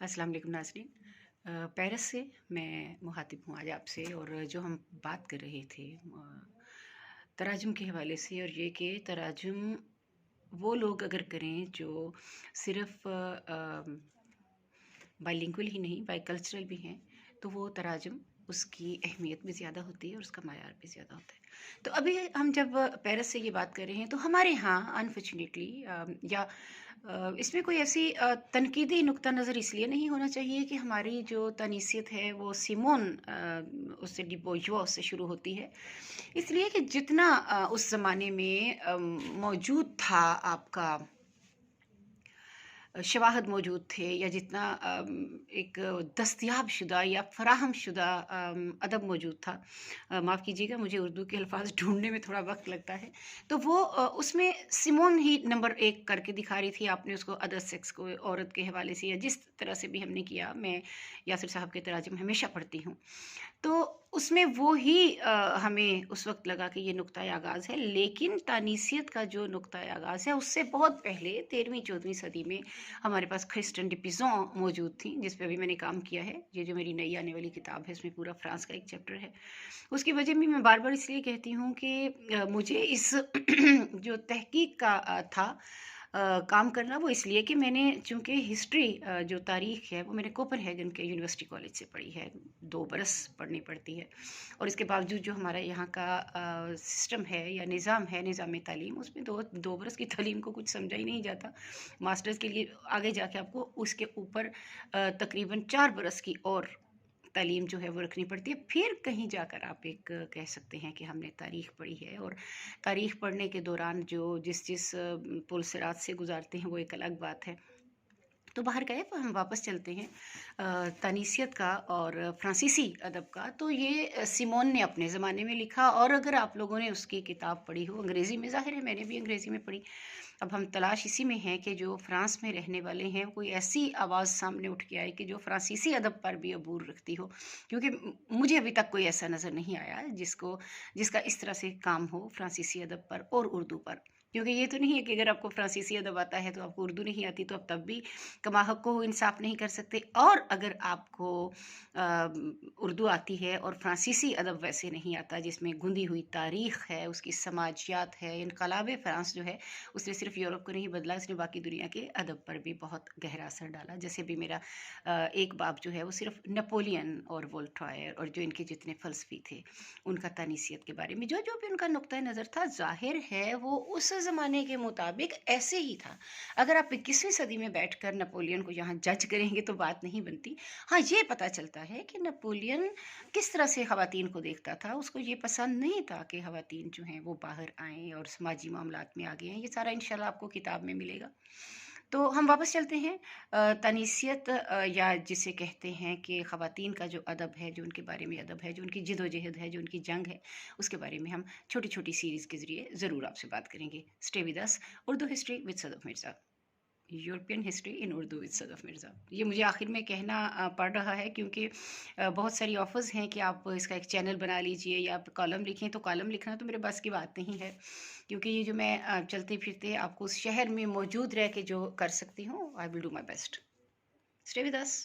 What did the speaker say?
अस्सलाम वालेकुम नाज़रीन। पेरिस से मैं मुखातिब हूँ आज आपसे, और जो हम बात कर रहे थे तराजुम के हवाले से, और ये कि तराजुम वो लोग अगर करें जो सिर्फ़ बाइलिंगुअल ही नहीं, बाइकल्चरल भी हैं, तो वो तराजुम उसकी अहमियत भी ज़्यादा होती है और उसका मायार भी ज़्यादा होता है। तो अभी हम जब पेरिस से ये बात कर रहे हैं, तो हमारे यहाँ अनफॉर्चुनेटली या इसमें कोई ऐसी तनकीदी नुक्ता नज़र इसलिए नहीं होना चाहिए कि हमारी जो तनीसियत है वो सिमोन उससे डिबोर्जुआ से शुरू होती है। इसलिए कि जितना उस ज़माने में मौजूद था, आपका शवाहद मौजूद थे, या जितना एक दस्तयाब शुदा या फ़राहम शुदा अदब मौजूद था, माफ़ कीजिएगा मुझे उर्दू के अल्फ़ाज़ ढूँढने में थोड़ा वक़्त लगता है, तो वो उसमें सिमोन ही नंबर 1 करके दिखा रही थी। आपने उसको अदर सेक्स को औरत के हवाले से या जिस तरह से भी हमने किया, मैं यासिर साहब के तराजुम हमेशा पढ़ती हूँ। तो उसमें वो ही हमें उस वक़्त लगा कि ये नुक्ता आगाज़ है, लेकिन तानीसियत का जो नुक्ता आगाज़ है उससे बहुत पहले 13वीं-14वीं सदी में हमारे पास क्रिस्टिन डिपिज़ों मौजूद थी, जिस पे अभी मैंने काम किया है। ये जो मेरी नई आने वाली किताब है, इसमें पूरा फ्रांस का एक चैप्टर है। उसकी वजह भी मैं बार-बार इसलिए कहती हूँ कि मुझे इस जो तहकीक का था काम करना, वो इसलिए कि मैंने चूँकि हिस्ट्री जो तारीख़ है वो मैंने कोपेनहेगन के यूनिवर्सिटी कॉलेज से पढ़ी है। 2 बरस पढ़नी पड़ती है, और इसके बावजूद जो हमारा यहाँ का सिस्टम है या निज़ाम है, निज़ाम तालीम, उसमें 2 बरस की तालीम को कुछ समझा ही नहीं जाता। मास्टर्स के लिए आगे जाके आपको उसके ऊपर तकरीबन 4 बरस की और तालीम जो है वो रखनी पड़ती है। फिर कहीं जाकर आप एक कह सकते हैं कि हमने तारीख़ पढ़ी है, और तारीख़ पढ़ने के दौरान जो जिस पुलसिरात से गुज़ारते हैं वो एक अलग बात है। तो बाहर गए, तो हम वापस चलते हैं तानीसियत का और फ्रांसीसी अदब का। तो ये सिमोन ने अपने ज़माने में लिखा, और अगर आप लोगों ने उसकी किताब पढ़ी हो अंग्रेज़ी में, ज़ाहिर है मैंने भी अंग्रेज़ी में पढ़ी। अब हम तलाश इसी में हैं कि जो फ्रांस में रहने वाले हैं, कोई ऐसी आवाज़ सामने उठ के आए कि जो फ्रांसीसी अदब पर भी अबूर रखती हो, क्योंकि मुझे अभी तक कोई ऐसा नज़र नहीं आया जिसका इस तरह से काम हो फ्रांसीसी अदब पर और उर्दू पर। क्योंकि ये तो नहीं है कि अगर आपको फ्रांसीसी अदब आता है तो आपको उर्दू नहीं आती, तो आप तब भी कमा हक़ को इंसाफ़ नहीं कर सकते। और अगर आपको उर्दू आती है और फ्रांसीसी अदब वैसे नहीं आता, जिसमें गुंदी हुई तारीख़ है, उसकी समाजियात है, इनक़लाब फ़्रांस जो है उसने सिर्फ़ यूरोप को नहीं बदला, उसने बाकी दुनिया के अदब पर भी बहुत गहरा असर डाला। जैसे भी मेरा एक बाब जो है वो सिर्फ़ नेपोलियन और वोल्टायर और जो इनके जितने फ़लसफ़ी थे, उनका तानीसियत के बारे में जो भी उनका नुक्ता नज़र था, ज़ाहिर है वो उस ज़माने के मुताबिक ऐसे ही था। अगर आप 21वीं सदी में बैठकर नेपोलियन को यहाँ जज करेंगे तो बात नहीं बनती। हाँ, ये पता चलता है कि नेपोलियन किस तरह से ख़वातीन को देखता था। उसको ये पसंद नहीं था कि ख़वातीन जो हैं वो बाहर आएँ और समाजी मामलात में आगे आएँ। ये सारा इंशाल्लाह आपको किताब में मिलेगा। तो हम वापस चलते हैं तनीसियत, या जिसे कहते हैं कि ख़वातीन का जो अदब है, जो उनके बारे में अदब है, जो उनकी जिदोजहद है, जो उनकी जंग है, उसके बारे में हम छोटी-छोटी सीरीज़ के ज़रिए ज़रूर आपसे बात करेंगे। Stay with us. Urdu history with Sadaf Mirza. European history in Urdu with Sadaf Mirza. ये मुझे आखिर में कहना पड़ रहा है, क्योंकि बहुत सारी ऑफ़र्स हैं कि आप इसका एक चैनल बना लीजिए या आप कॉलम लिखें, तो कॉलम लिखना तो मेरे बस की बात नहीं है, क्योंकि ये जो मैं चलते-फिरते आपको उस शहर में मौजूद रह के जो कर सकती हूँ, I will do my best. Stay with us.